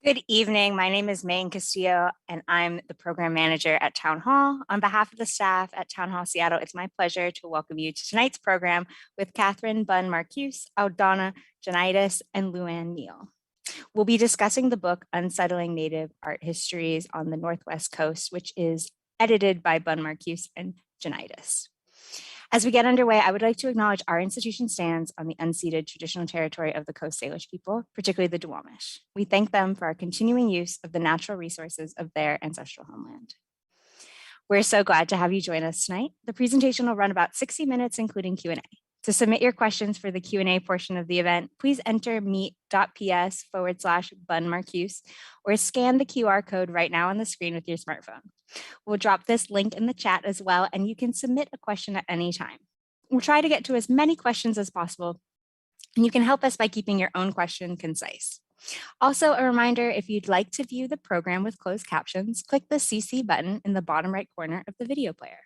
Good evening. My name is Megan Castillo, and I'm the program manager at Town Hall. On behalf of the staff at Town Hall Seattle, it's my pleasure to welcome you to tonight's program with Kathryn Bunn-Marcuse, Aldona Jonaitis, and Neel. We'll be discussing the book Unsettling Native Art Histories on the Northwest Coast, which is edited by Bunn-Marcuse and Jonaitis. As we get underway, I would like to acknowledge our institution stands on the unceded traditional territory of the Coast Salish people, particularly the Duwamish. We thank them for our continuing use of the natural resources of their ancestral homeland. We're so glad to have you join us tonight. The presentation will run about 60 minutes, including Q&A. To submit your questions for the Q&A portion of the event, please enter meet.ps/BunnMarcuse or scan the QR code right now on the screen with your smartphone. We'll drop this link in the chat as well, and you can submit a question at any time. We'll try to get to as many questions as possible, and you can help us by keeping your own question concise. Also, a reminder, if you'd like to view the program with closed captions, click the CC button in the bottom right corner of the video player.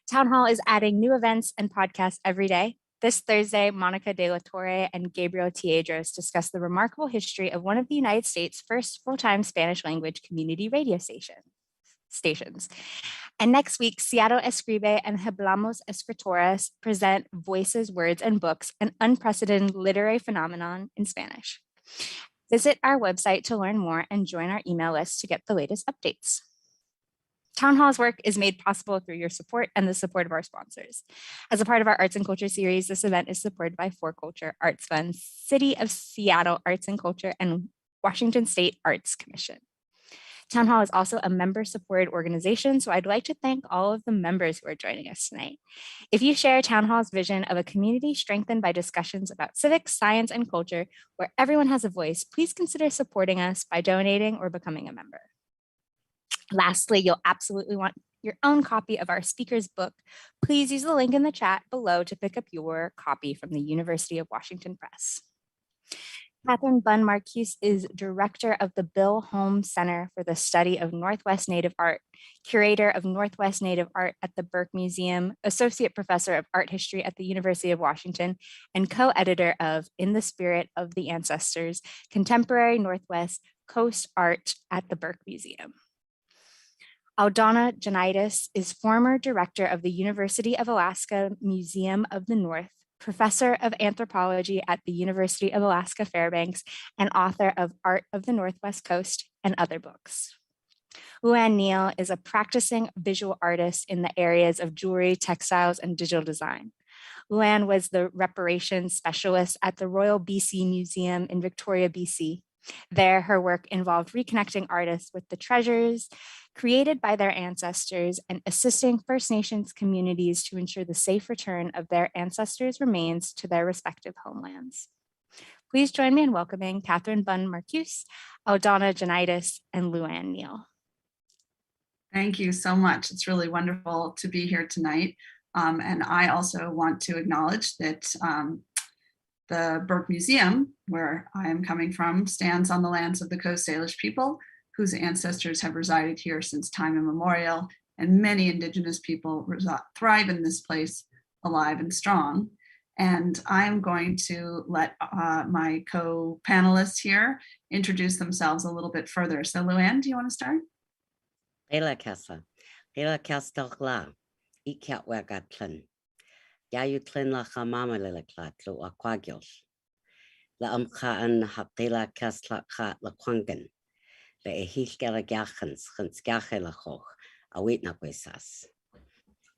Town Hall is adding new events and podcasts every day. This Thursday, Monica De La Torre and Gabriel Tiedros discuss the remarkable history of one of the United States' first full-time Spanish language community radio stations. And next week, Seattle Escribe and Hablamos Escritoras present Voices, Words, and Books, an unprecedented literary phenomenon in Spanish. Visit our website to learn more and join our email list to get the latest updates. Town Hall's work is made possible through your support and the support of our sponsors. As a part of our Arts and Culture series, this event is supported by For Culture Arts Fund, City of Seattle Arts and Culture, and Washington State Arts Commission. Town Hall is also a member-supported organization, so I'd like to thank all of the members who are joining us tonight. If you share Town Hall's vision of a community strengthened by discussions about civics, science, and culture, where everyone has a voice, please consider supporting us by donating or becoming a member. Lastly, you'll absolutely want your own copy of our speaker's book. Please use the link in the chat below to pick up your copy from the University of Washington Press. Kathryn Bunn-Marcuse is director of the Bill Holmes Center for the Study of Northwest Native Art, curator of Northwest Native Art at the Burke Museum, associate professor of art history at the University of Washington, and co-editor of In the Spirit of the Ancestors, Contemporary Northwest Coast Art at the Burke Museum. Aldona Jonaitis is former director of the University of Alaska Museum of the North, professor of anthropology at the University of Alaska Fairbanks, and author of Art of the Northwest Coast and other books. Neel is a practicing visual artist in the areas of jewelry, textiles, and digital design. Was the reparations specialist at the Royal BC Museum in Victoria, BC. There, her work involved reconnecting artists with the treasures created by their ancestors and assisting First Nations communities to ensure the safe return of their ancestors' remains to their respective homelands. Please join me in welcoming Kathryn Bunn-Marcuse, Aldona Jonaitis, and Neel. Thank you so much. It's really wonderful to be here tonight. And I also want to acknowledge that the Burke Museum, where I am coming from, stands on the lands of the Coast Salish people, whose ancestors have resided here since time immemorial, and many Indigenous people thrive in this place, alive and strong. And I'm going to let my co-panelists here introduce themselves a little bit further. So Luann, do you want to start? Yayu tlin la chamama lilaklat lo aquagios. La an hapela kaslatkat la quangan. Le ehilgela gachens, la hoch, await naquesas.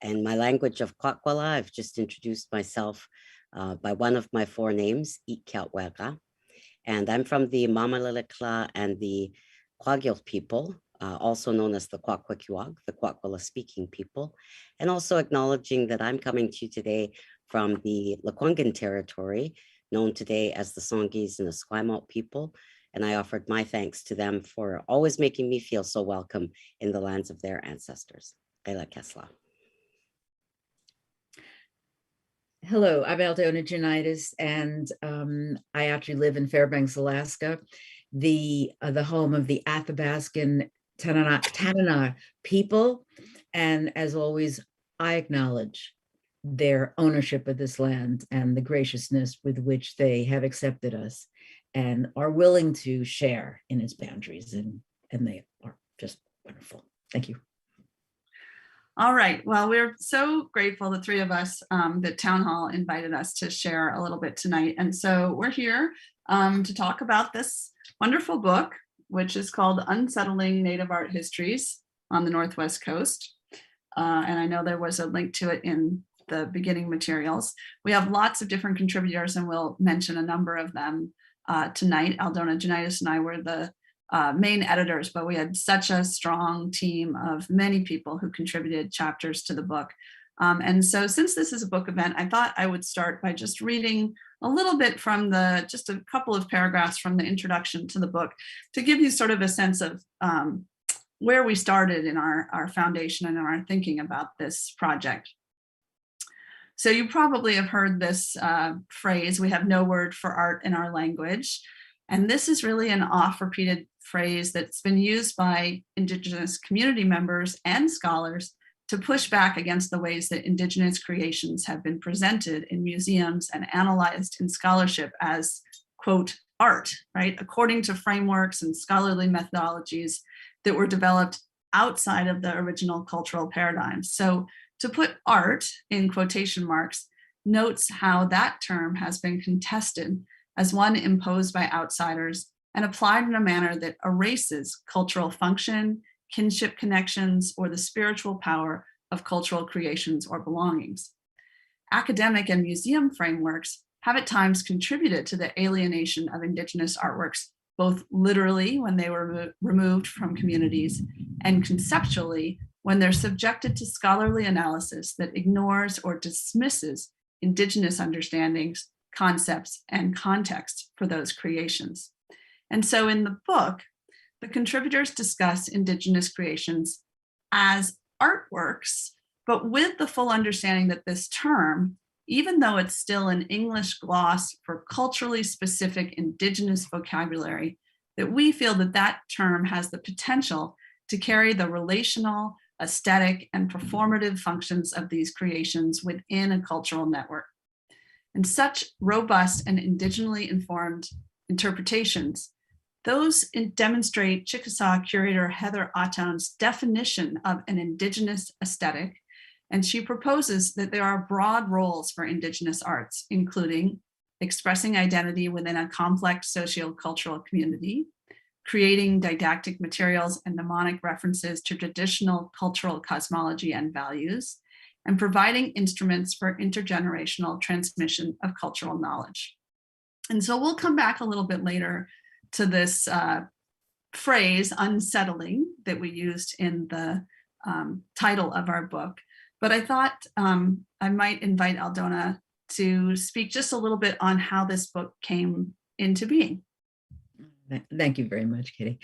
And my language of Kwakwala, I've just introduced myself by one of my four names, Ikiatwega. And I'm from the Mamalilakla and the Kwagios people, also known as the Kwakwakiwag, the Kwakwala speaking people, and also acknowledging that I'm coming to you today from the Lekwungen territory, known today as the Songhees and the Esquimalt people. And I offered my thanks to them for always making me feel so welcome in the lands of their ancestors. Hello, I'm Aldona Jonaitis, and I actually live in Fairbanks, Alaska, the home of the Athabascan Tanana people. And as always, I acknowledge their ownership of this land and the graciousness with which they have accepted us. and are willing to share in its boundaries, and they are just wonderful. Thank you. All right. Well, we're so grateful, the three of us, that Town Hall invited us to share a little bit tonight. And so we're here to talk about this wonderful book, which is called Unsettling Native Art Histories on the Northwest Coast. And I know there was a link to it in the beginning materials. We have lots of different contributors, and we'll mention a number of them tonight. Aldona Jonaitis and I were the main editors, but we had such a strong team of many people who contributed chapters to the book. And so since this is a book event, I thought I would start by just reading a little bit from just a couple of paragraphs from the introduction to the book to give you sort of a sense of where we started in our foundation and our thinking about this project. So you probably have heard this phrase, we have no word for art in our language. And this is really an oft-repeated phrase that's been used by Indigenous community members and scholars to push back against the ways that Indigenous creations have been presented in museums and analyzed in scholarship as, quote, art, right? According to frameworks and scholarly methodologies that were developed outside of the original cultural paradigms. So to put art in quotation marks notes how that term has been contested as one imposed by outsiders and applied in a manner that erases cultural function, kinship connections, or the spiritual power of cultural creations or belongings. Academic and museum frameworks have at times contributed to the alienation of Indigenous artworks, both literally when they were removed from communities and conceptually when they're subjected to scholarly analysis that ignores or dismisses Indigenous understandings, concepts, and context for those creations. And so in the book, the contributors discuss Indigenous creations as artworks, but with the full understanding that this term, even though it's still an English gloss for culturally specific Indigenous vocabulary, that we feel that that term has the potential to carry the relational, aesthetic, and performative functions of these creations within a cultural network. And such robust and indigenally informed interpretations, those demonstrate Chickasaw curator Heather Ottown's definition of an Indigenous aesthetic, and she proposes that there are broad roles for Indigenous arts, including expressing identity within a complex sociocultural community, creating didactic materials and mnemonic references to traditional cultural cosmology and values, and providing instruments for intergenerational transmission of cultural knowledge. And so we'll come back a little bit later to this phrase, unsettling, that we used in the title of our book. But I thought I might invite Aldona to speak just a little bit on how this book came into being. Thank you very much, Katie.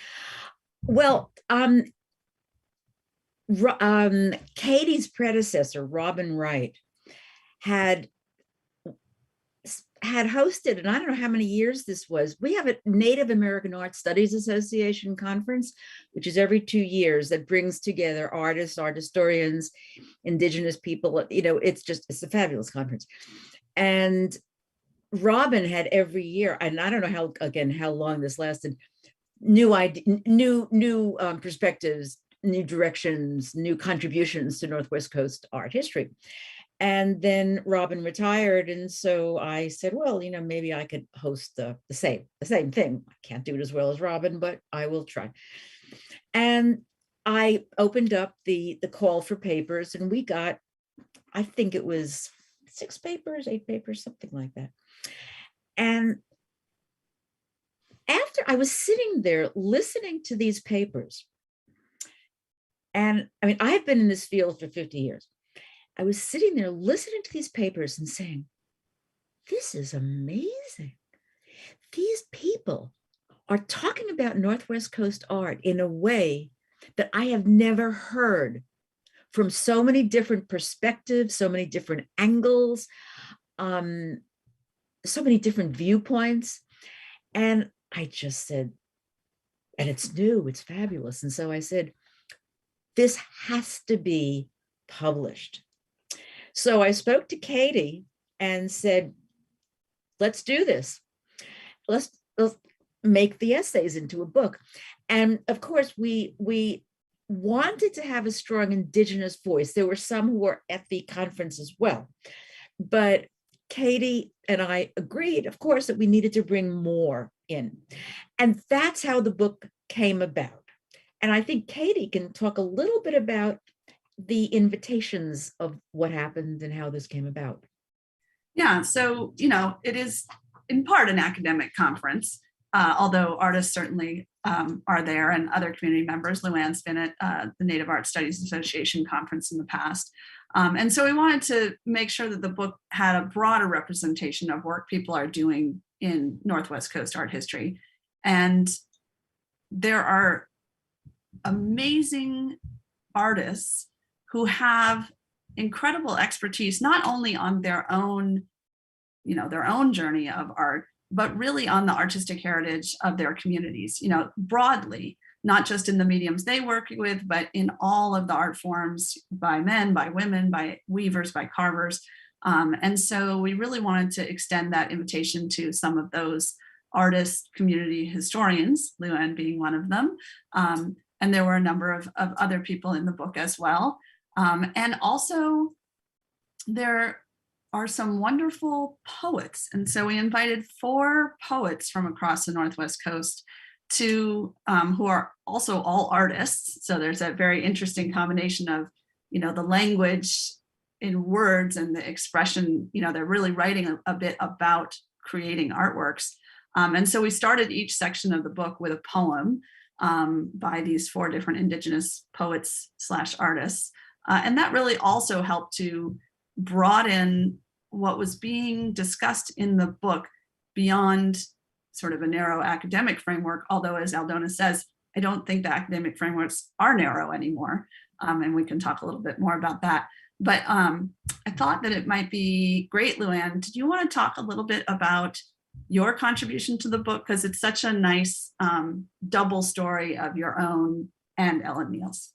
Well, Katie's predecessor, Robin Wright, had hosted, and I don't know how many years this was, we have a Native American Art Studies Association conference, which is every 2 years, that brings together artists, art historians, Indigenous people. You know, it's a fabulous conference. And Robin had every year, and I don't know how long this lasted, new perspectives, new directions, new contributions to Northwest Coast art history. And then Robin retired, and so I said, well, you know, maybe I could host the same thing. I can't do it as well as Robin, but I will try. And I opened up the call for papers, and we got, I think it was 6 papers, 8 papers, something like that. And after I was sitting there listening to these papers, and I mean, I've been in this field for 50 years. I was sitting there listening to these papers and saying, this is amazing. These people are talking about Northwest Coast art in a way that I have never heard, from so many different perspectives, so many different angles, so many different viewpoints. And I just said, and it's new, it's fabulous. And so I said, this has to be published. So I spoke to Katie and said, let's do this. make the essays into a book. And of course, we wanted to have a strong Indigenous voice. There were some who were at the conference as well. But Katie and I agreed, of course, that we needed to bring more in. And that's how the book came about. And I think Katie can talk a little bit about the invitations of what happened and how this came about. Yeah, so, it is in part an academic conference, although artists certainly are there and other community members. Luann's been at the Native Art Studies Association conference in the past. And so we wanted to make sure that the book had a broader representation of work people are doing in Northwest Coast art history. And there are amazing artists who have incredible expertise, not only on their own journey of art, but really on the artistic heritage of their communities, broadly, not just in the mediums they work with, but in all of the art forms, by men, by women, by weavers, by carvers. And so we really wanted to extend that invitation to some of those artists, community historians, Luann being one of them. And there were a number of other people in the book as well. And also there are some wonderful poets. And so we invited 4 poets from across the Northwest Coast to who are also all artists. So there's a very interesting combination of, the language in words and the expression, they're really writing a bit about creating artworks. And so we started each section of the book with a poem by these 4 different Indigenous poets / artists. And that really also helped to broaden what was being discussed in the book beyond sort of a narrow academic framework, although as Aldona says, I don't think the academic frameworks are narrow anymore. And we can talk a little bit more about that. But I thought that it might be great, Luann, did you want to talk a little bit about your contribution to the book? Because it's such a nice double story of your own and Ellen Neel's.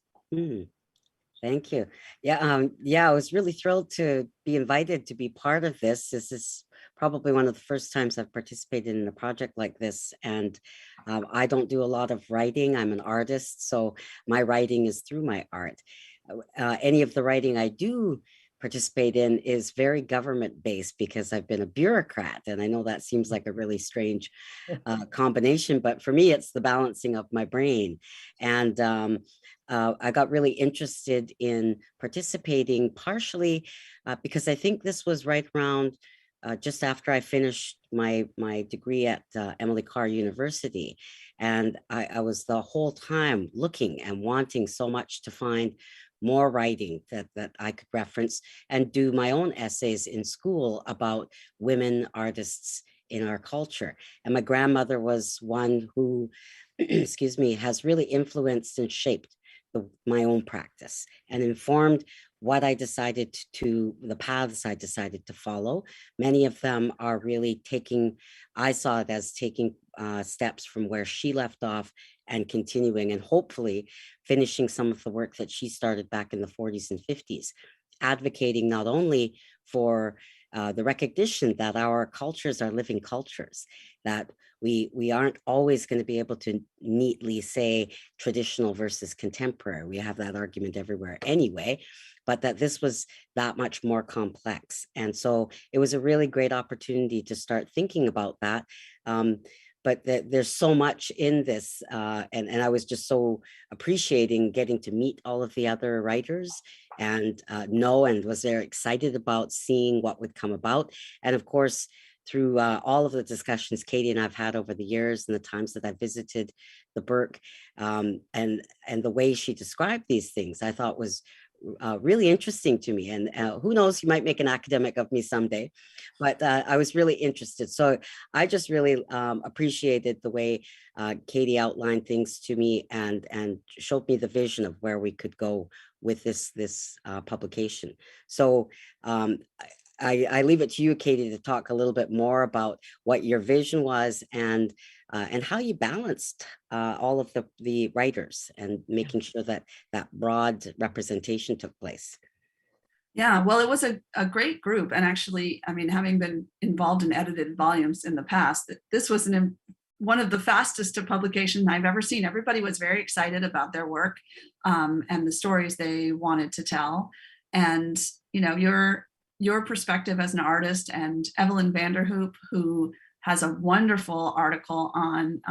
Thank you. Yeah, I was really thrilled to be invited to be part of this. This is probably one of the first times I've participated in a project like this. And I don't do a lot of writing. I'm an artist, so my writing is through my art. Any of the writing I do participate in is very government-based because I've been a bureaucrat. And I know that seems like a really strange combination, but for me, it's the balancing of my brain. And I got really interested in participating partially because I think this was right around just after I finished my degree at Emily Carr University. And I was the whole time looking and wanting so much to find more writing that I could reference and do my own essays in school about women artists in our culture. And my grandmother was one who, excuse me, has really influenced and shaped my own practice and informed what I decided to, the paths I decided to follow. Many of them are really I saw it as taking steps from where she left off and continuing and hopefully finishing some of the work that she started back in the 40s and 50s, advocating not only for the recognition that our cultures are living cultures, that we aren't always going to be able to neatly say traditional versus contemporary. We have that argument everywhere anyway, but that this was that much more complex. And so it was a really great opportunity to start thinking about that. But there's so much in this, and I was just so appreciating getting to meet all of the other writers and was very excited about seeing what would come about. And of course, through all of the discussions Katie and I've had over the years and the times that I visited the Burke, and the way she described these things, I thought was really interesting to me. And who knows, you might make an academic of me someday, but I was really interested. So I just really appreciated the way Katie outlined things to me and showed me the vision of where we could go with this publication. So I leave it to you, Katie, to talk a little bit more about what your vision was and how you balanced all of the writers and making sure that broad representation took place. Yeah, well, it was a great group. And actually, I mean, having been involved in edited volumes in the past, this was one of the fastest to publication I've ever seen. Everybody was very excited about their work and the stories they wanted to tell. And, you know, your perspective as an artist, and Evelyn Vanderhoop, who has a wonderful article on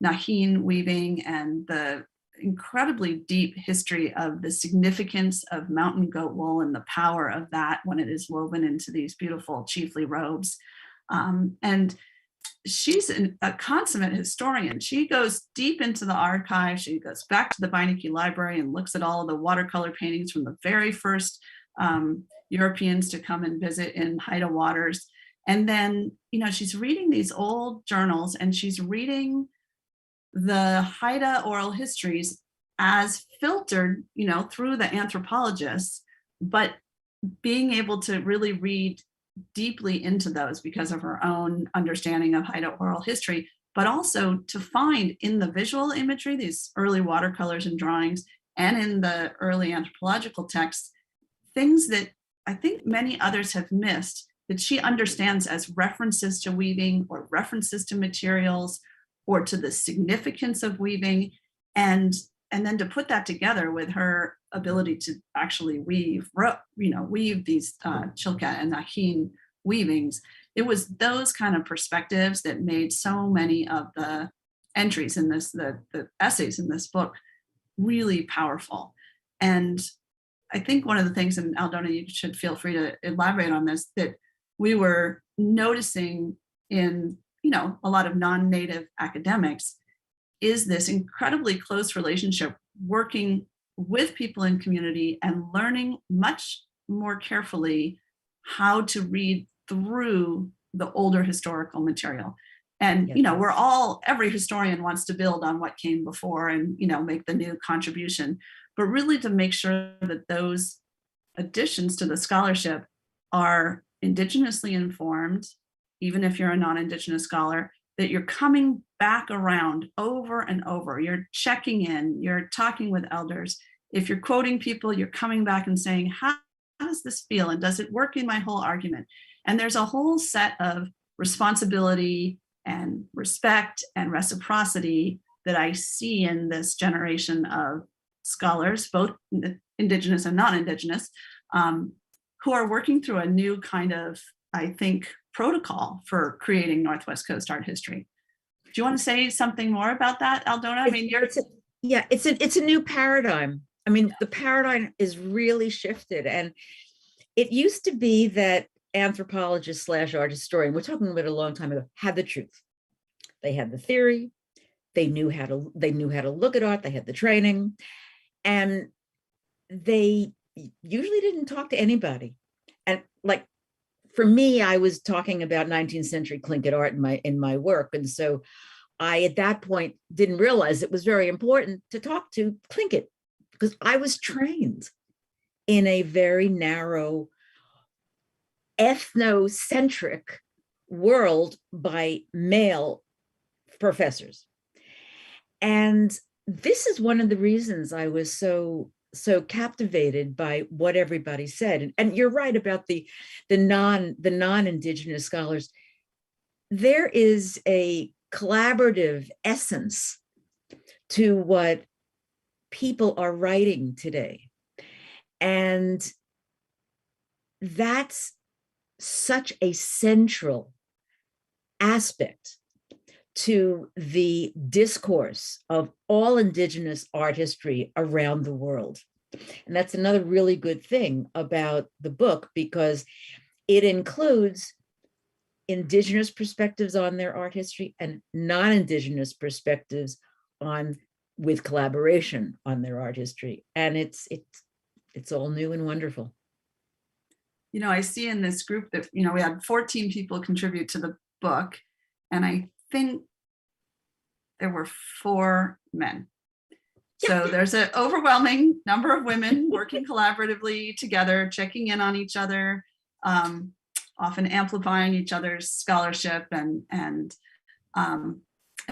Naheen weaving and the incredibly deep history of the significance of mountain goat wool and the power of that when it is woven into these beautiful chiefly robes. And she's a consummate historian. She goes deep into the archive. She goes back to the Beinecke Library and looks at all of the watercolor paintings from the very first Europeans to come and visit in Haida waters. And then, you know, she's reading these old journals, and she's reading the Haida oral histories as filtered, you know, through the anthropologists, but being able to really read deeply into those because of her own understanding of Haida oral history, but also to find in the visual imagery, these early watercolors and drawings, and in the early anthropological texts, things that I think many others have missed, that she understands as references to weaving or references to materials or to the significance of weaving, and then to put that together with her ability to actually weave these Chilkat and Naheen weavings. It was those kind of perspectives that made so many of the entries in this, the essays in this book, really powerful. And I think one of the things, and Aldona, you should feel free to elaborate on this, that we were noticing in, you know, a lot of non-native academics is this incredibly close relationship, working with people in community and learning much more carefully how to read through the older historical material. And, you know, every historian wants to build on what came before and, you know, make the new contribution, but really to make sure that those additions to the scholarship are indigenously informed, even if you're a non-Indigenous scholar, that you're coming back around over and over. You're checking in, you're talking with elders. If you're quoting people, you're coming back and saying, how does this feel? And does it work in my whole argument? And there's a whole set of responsibility and respect and reciprocity that I see in this generation of scholars, both Indigenous and non-Indigenous, who are working through a new kind of, I think, protocol for creating Northwest Coast art history. Do you want to say something more about that, Aldona? I mean, it's a new paradigm. I mean, the paradigm is really shifted, and it used to be that anthropologists / art historian, we're talking about a long time ago, had the truth. They had the theory, they knew how to look at art, they had the training, and they usually didn't talk to anybody. And like, for me, I was talking about 19th century Tlingit art in my work. And so I, at that point, didn't realize it was very important to talk to Tlingit, because I was trained in a very narrow, ethnocentric world by male professors. And this is one of the reasons I was so captivated by what everybody said. And you're right about the non-Indigenous scholars. There is a collaborative essence to what people are writing today. And that's such a central aspect to the discourse of all Indigenous art history around the world. And that's another really good thing about the book, because it includes Indigenous perspectives on their art history and non-Indigenous perspectives with collaboration on their art history. And it's all new and wonderful. You know, I see in this group that, you know, we had 14 people contribute to the book, and I think there were 4 men. So there's an overwhelming number of women working collaboratively together, checking in on each other, often amplifying each other's scholarship. And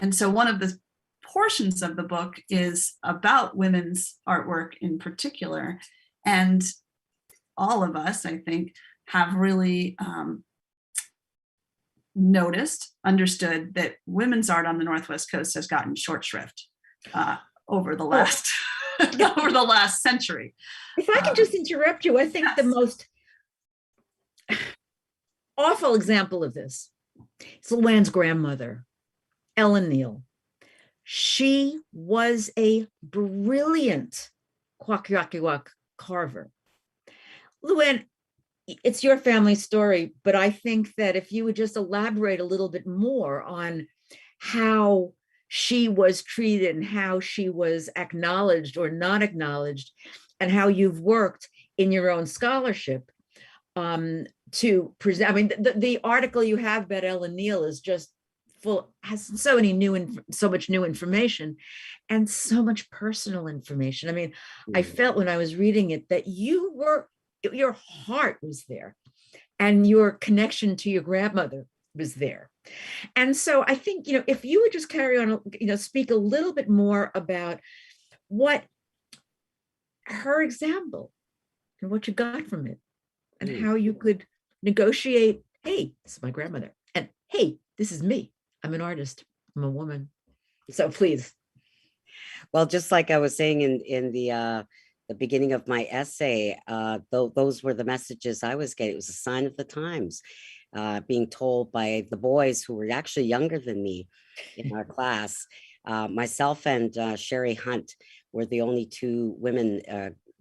so one of the portions of the book is about women's artwork in particular. And all of us, I think, have really noticed, understood that women's art on the Northwest Coast has gotten short shrift over the last over the last century. If I can just interrupt you, I think the most awful example of this is Luann's grandmother, Ellen Neel. She was a brilliant Kwakiakiwak carver. Luann, it's your family story, but I think that if you would just elaborate a little bit more on how she was treated and how she was acknowledged or not acknowledged, and how you've worked in your own scholarship to present. I mean, the article you have about Ellen Neel is just full, has so much new information and so much personal information. I mean, I felt when I was reading it that your heart was there and your connection to your grandmother was there. And so I think, if you would just carry on, speak a little bit more about what her example and what you got from it and how you could negotiate, hey, this is my grandmother, and hey, this is me. I'm an artist, I'm a woman. So please. Well, just like I was saying in the beginning of my essay, those were the messages I was getting. It was a sign of the times, being told by the boys who were actually younger than me in our class. Myself and Sherry Hunt were the only two women,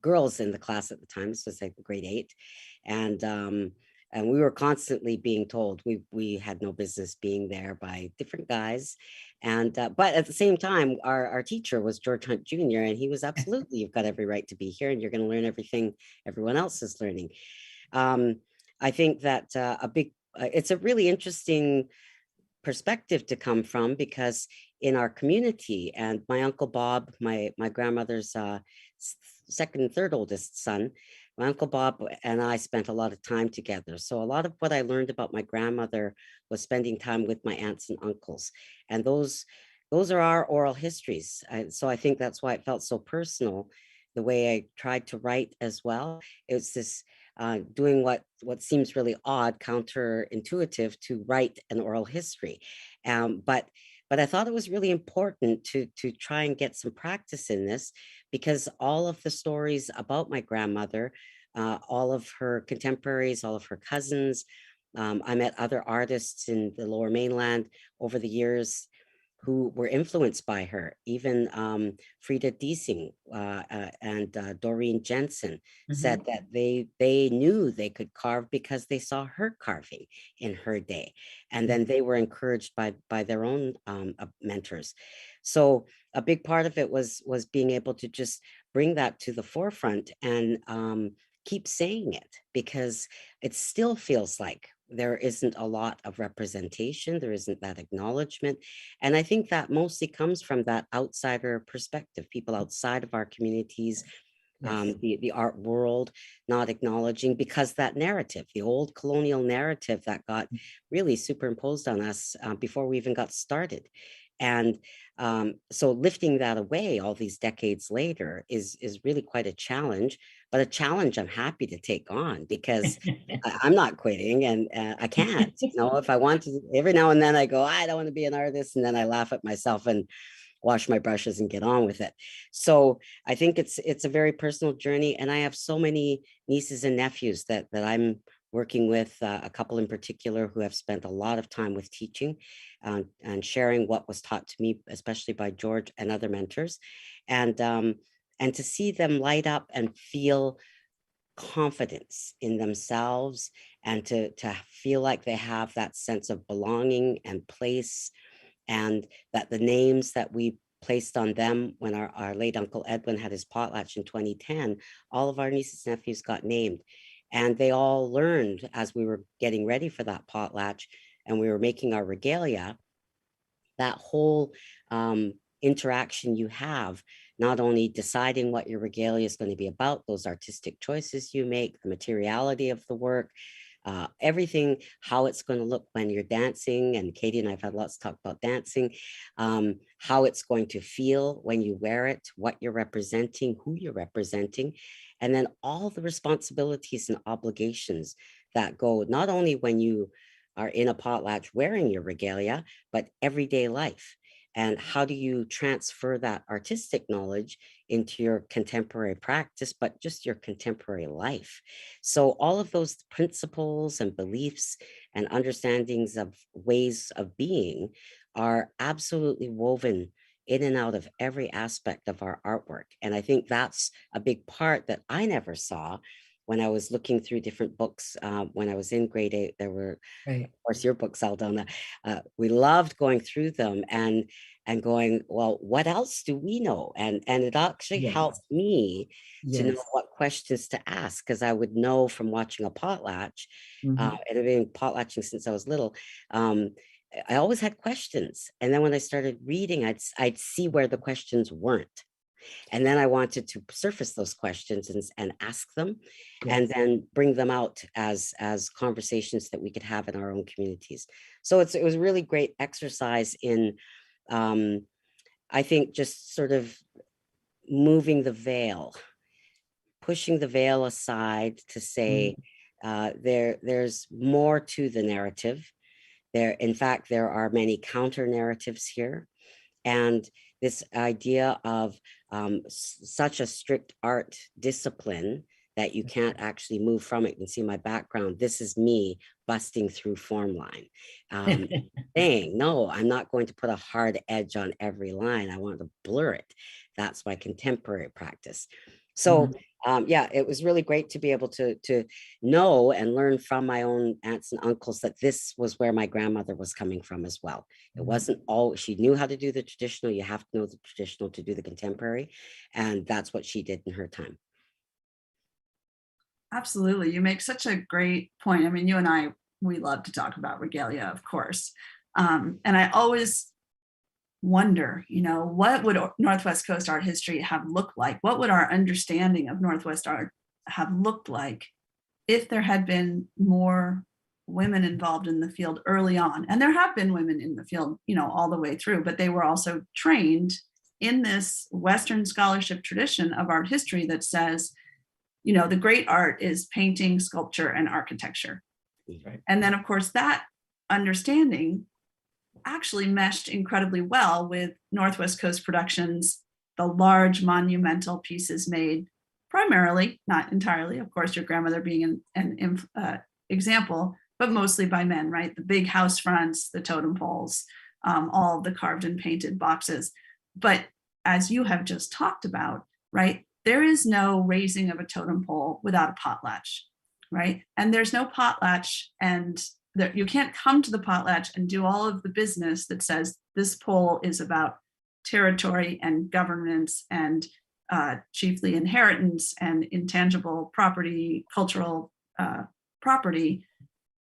girls in the class at the time. This was like grade 8. And we were constantly being told we had no business being there by different guys. And but at the same time, our teacher was George Hunt Jr. And he was absolutely, you've got every right to be here and you're going to learn everything everyone else is learning. I think that it's a really interesting perspective to come from, because in our community, and my Uncle Bob, my grandmother's second and third oldest son, my Uncle Bob and I spent a lot of time together. So a lot of what I learned about my grandmother was spending time with my aunts and uncles. And those are our oral histories. So I think that's why it felt so personal, the way I tried to write as well. It was this doing what seems really odd, counterintuitive, to write an oral history. But I thought it was really important to try and get some practice in this, because all of the stories about my grandmother, all of her contemporaries, all of her cousins, I met other artists in the Lower Mainland over the years who were influenced by her, even Frida Diesing and Doreen Jensen said that they knew they could carve because they saw her carving in her day. And then they were encouraged by their own mentors. So a big part of it was being able to just bring that to the forefront and keep saying it, because it still feels like there isn't a lot of representation. There isn't that acknowledgement. And I think that mostly comes from that outsider perspective, people outside of our communities, the art world not acknowledging, because that narrative, the old colonial narrative that got really superimposed on us before we even got started. And so lifting that away all these decades later is really quite a challenge, but a challenge I'm happy to take on, because I'm not quitting, and I can't. If I want to, every now and then I go, I don't want to be an artist, and then I laugh at myself and wash my brushes and get on with it. So I think it's a very personal journey, and I have so many nieces and nephews that I'm working with, a couple in particular who have spent a lot of time with teaching and sharing what was taught to me, especially by George and other mentors, and to see them light up and feel confidence in themselves, and to feel like they have that sense of belonging and place, and that the names that we placed on them when our late Uncle Edwin had his potlatch in 2010, all of our nieces and nephews got named. And they all learned as we were getting ready for that potlatch and we were making our regalia, that whole interaction you have, not only deciding what your regalia is going to be about, those artistic choices you make, the materiality of the work, everything, how it's going to look when you're dancing. And Katie and I've had lots of talk about dancing, how it's going to feel when you wear it, what you're representing, who you're representing, and then all the responsibilities and obligations that go not only when you are in a potlatch wearing your regalia, but everyday life. And how do you transfer that artistic knowledge into your contemporary practice, but just your contemporary life? So all of those principles and beliefs and understandings of ways of being are absolutely woven in and out of every aspect of our artwork. And I think that's a big part that I never saw when I was looking through different books. When I was in grade 8, there were, Right. of course, your books, Aldona. We loved going through them and going, well, what else do we know? And it actually Yes. helped me to know Yes. what questions to ask, because I would know from watching a potlatch, Mhm. and I've been potlatching since I was little. I always had questions. And then when I started reading, I'd see where the questions weren't. And then I wanted to surface those questions and ask them, and Yes. then bring them out as conversations that we could have in our own communities. So it was a really great exercise in, I think, just sort of moving the veil, pushing the veil aside to say, there's more to the narrative. In fact, there are many counter narratives here. And this idea of such a strict art discipline that you can't actually move from it. You can see my background. This is me busting through form line. Saying, no, I'm not going to put a hard edge on every line. I want to blur it. That's my contemporary practice. So yeah, it was really great to be able to know and learn from my own aunts and uncles that this was where my grandmother was coming from as well. It wasn't all, she knew how to do the traditional. You have to know the traditional to do the contemporary. And that's what she did in her time. Absolutely. You make such a great point. I mean, you and I, we love to talk about regalia, of course. And I always wonder, what would Northwest Coast art history have looked like? What would our understanding of Northwest art have looked like if there had been more women involved in the field early on? And there have been women in the field, all the way through, but they were also trained in this Western scholarship tradition of art history that says, the great art is painting, sculpture, and architecture. Right. And then, of course, that understanding actually meshed incredibly well with Northwest Coast Productions, the large monumental pieces made primarily, not entirely, of course, your grandmother being an example, but mostly by men, right? The big house fronts, the totem poles, all of the carved and painted boxes. But as you have just talked about, right, there is no raising of a totem pole without a potlatch, right? And there's no potlatch, and you can't come to the potlatch and do all of the business that says this pole is about territory and governance and chiefly inheritance and intangible property, cultural property,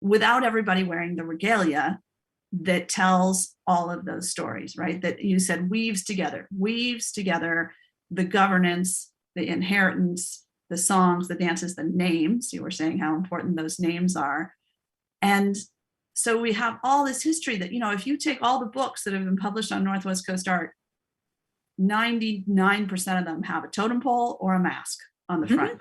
without everybody wearing the regalia that tells all of those stories, right? That you said weaves together the governance, the inheritance, the songs, the dances, the names. You were saying how important those names are. And so we have all this history that, if you take all the books that have been published on Northwest Coast art, 99% of them have a totem pole or a mask on the front.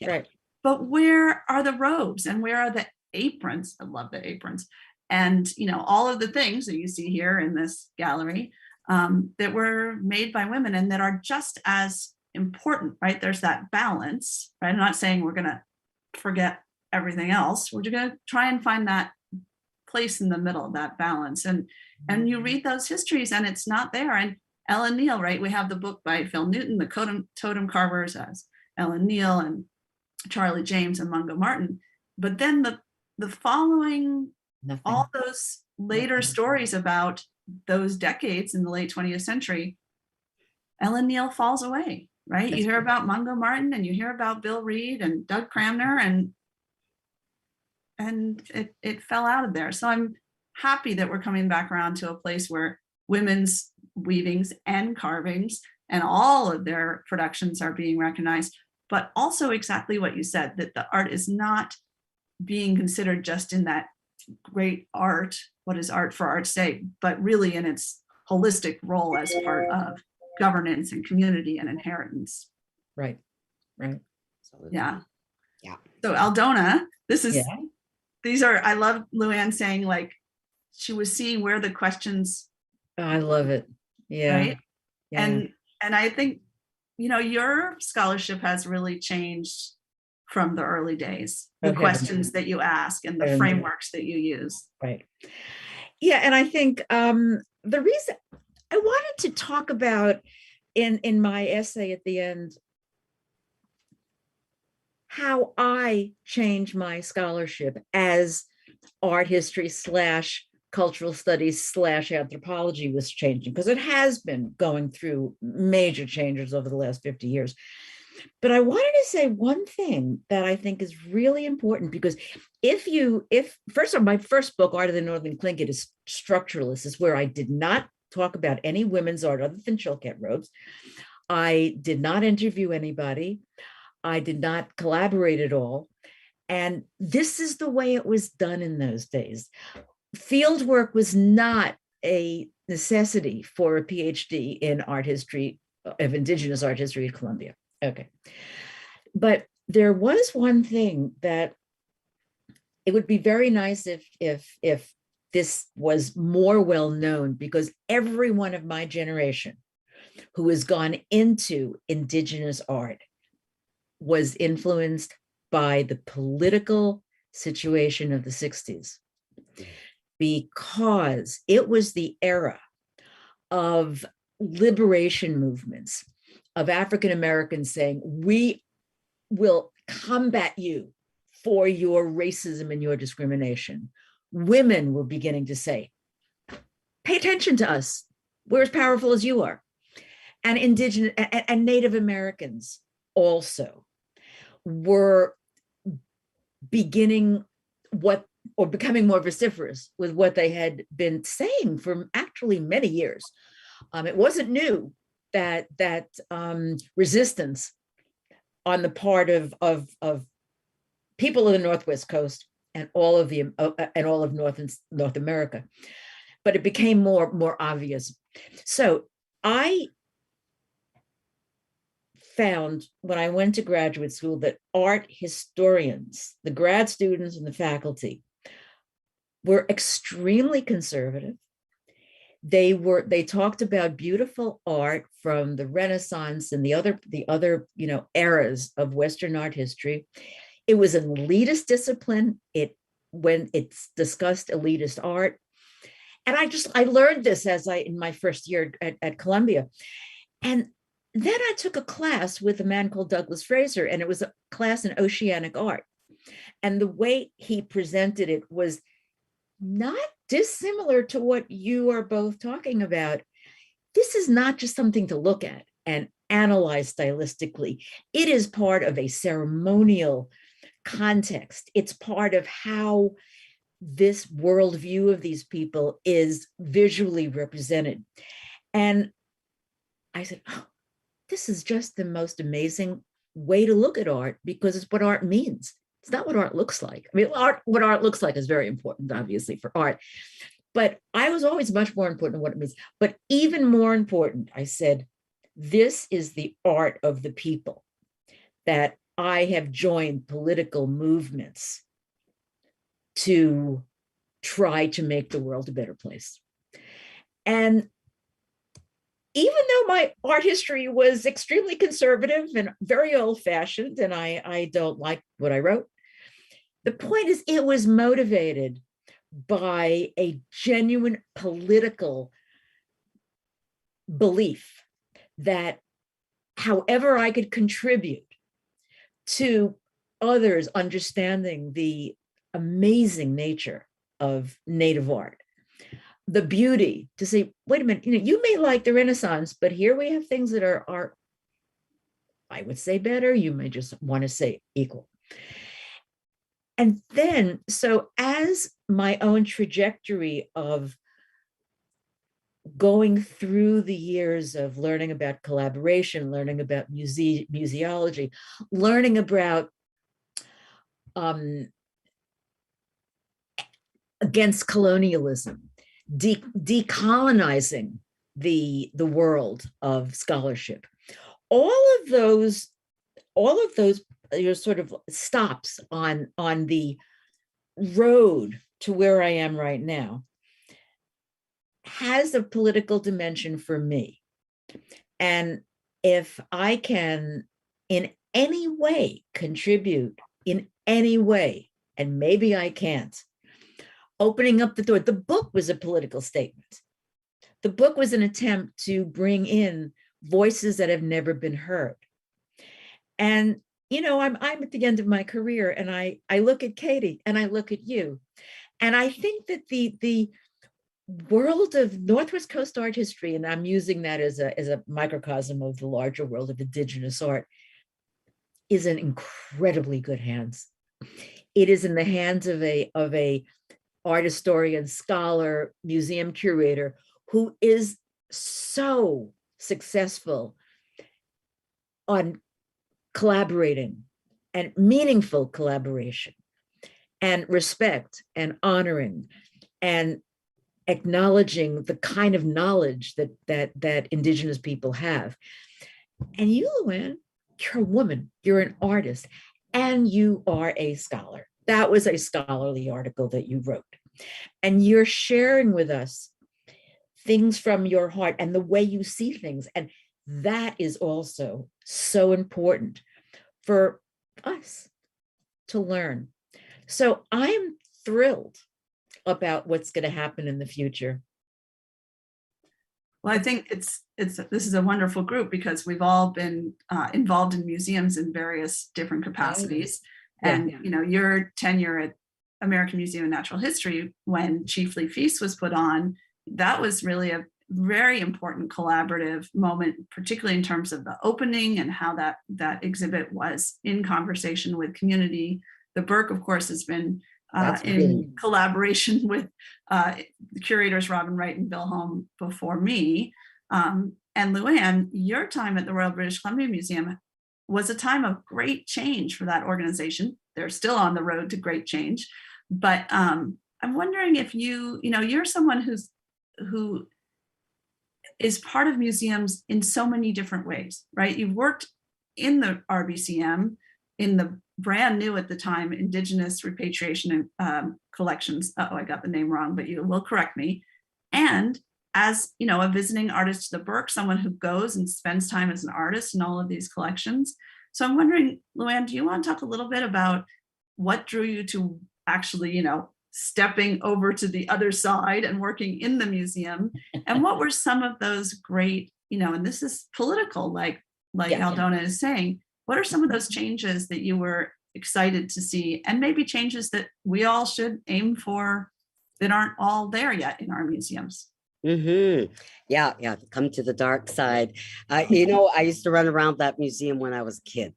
Right. But where are the robes and where are the aprons? I love the aprons. And, all of the things that you see here in this gallery that were made by women and that are just as important, right? There's that balance, right? I'm not saying we're going to forget everything else. We're going to try and find that place in the middle, that balance. And you read those histories and it's not there. And Ellen Neel, right? We have the book by Phil Newton, the totem carvers, as Ellen Neel and Charlie James and Mungo Martin. But then the following, Nothing. all those later stories about those decades in the late 20th century, Ellen Neel falls away, right? You hear about Mungo Martin and you hear about Bill Reed and Doug Cramner, and it fell out of there. So I'm happy that we're coming back around to a place where women's weavings and carvings and all of their productions are being recognized, but also exactly what you said, that the art is not being considered just in that great art, what is art for art's sake, but really in its holistic role as part of governance and community and inheritance. Right. Yeah. Yeah. So Aldona, this is these are, I love Luann saying like, she was seeing where the questions, I love it. Yeah. right? Yeah. And I think, your scholarship has really changed from the early days, the Oh, heaven. questions that you ask and the Heaven. frameworks that you use. Right. Yeah. And I think the reason I wanted to talk about in my essay at the end, how I change my scholarship as art history / cultural studies / anthropology was changing, because it has been going through major changes over the last 50 years. But I wanted to say one thing that I think is really important, because if first of all, my first book, Art of the Northern Tlingit, is structuralist, is where I did not talk about any women's art other than Chilkat robes. I did not interview anybody. I did not collaborate at all. And this is the way it was done in those days. Field work was not a necessity for a PhD in art history, of Indigenous art history at Columbia. Okay. But there was one thing that it would be very nice if this was more well known, because everyone of my generation who has gone into Indigenous art was influenced by the political situation of the 60s, because it was the era of liberation movements of African Americans saying, we will combat you for your racism and your discrimination. Women were beginning to say, pay attention to us. We're as powerful as you are. And Indigenous and Native Americans also were beginning becoming more vociferous with what they had been saying for actually many years. It wasn't new that resistance on the part of people of the Northwest Coast and all of North America, but it became more obvious. So I found when I went to graduate school that art historians, the grad students and the faculty, were extremely conservative. They talked about beautiful art from the Renaissance and the other eras of Western art history. It was an elitist discipline. When it's discussed elitist art, and I learned this in my first year at Columbia, and then I took a class with a man called Douglas Fraser, and it was a class in oceanic art, and the way he presented it was not dissimilar to what you are both talking about. This is not just something to look at and analyze stylistically. It is part of a ceremonial context. It's part of how this worldview of these people is visually represented. And I said, oh, this is just the most amazing way to look at art, because it's what art means. It's not what art looks like. I mean, what art looks like is very important, obviously, for art. But I was always much more important than what it means. But even more important, I said, this is the art of the people, that I have joined political movements to try to make the world a better place. And even though my art history was extremely conservative and very old-fashioned, and I don't like what I wrote, the point is it was motivated by a genuine political belief that however I could contribute to others understanding the amazing nature of Native art, the beauty, to say, wait a minute, you may like the Renaissance, but here we have things that are, I would say, better. You may just want to say equal. And then, so as my own trajectory of going through the years of learning about collaboration, learning about museology, learning about against colonialism, decolonizing the world of scholarship, all of those sort of stops on the road to where I am right now has a political dimension for me. And if I can in any way contribute in any way, and maybe I can't, opening up the door. The book was a political statement. The book was an attempt to bring in voices that have never been heard. And, you know, I'm at the end of my career, and I look at Katie and I look at you. And I think that the world of Northwest Coast art history, and I'm using that as a microcosm of the larger world of Indigenous art, is in incredibly good hands. It is in the hands of a art historian, scholar, museum curator who is so successful on collaborating and meaningful collaboration and respect and honoring and acknowledging the kind of knowledge that Indigenous people have. And you, Luann, you're a woman, you're an artist, and you are a scholar. That was a scholarly article that you wrote. And you're sharing with us things from your heart and the way you see things. And that is also so important for us to learn. So I'm thrilled about what's going to happen in the future. Well, I think this is a wonderful group because we've all been involved in museums in various different capacities. And, you know, your tenure at American Museum of Natural History, when Chiefly Feast was put on, that was really a very important collaborative moment, particularly in terms of the opening and how that exhibit was in conversation with community. The Burke, of course, has been in collaboration with the curators Robin Wright and Bill Holm before me. And Luann, your time at the Royal British Columbia Museum was a time of great change for that organization. They're still on the road to great change. But I'm wondering if you're someone who is part of museums in so many different ways, right? You've worked in the RBCM, in the brand new at the time Indigenous repatriation collections. Oh, I got the name wrong, but you will correct me. And as a visiting artist to the Burke, someone who goes and spends time as an artist in all of these collections. So I'm wondering, Luann, do you want to talk a little bit about what drew you to actually, stepping over to the other side and working in the museum? And what were some of those great, and this is political, like Aldona is saying, what are some of those changes that you were excited to see, and maybe changes that we all should aim for that aren't all there yet in our museums? Mm-hmm. Yeah. Come to the dark side. I used to run around that museum when I was a kid.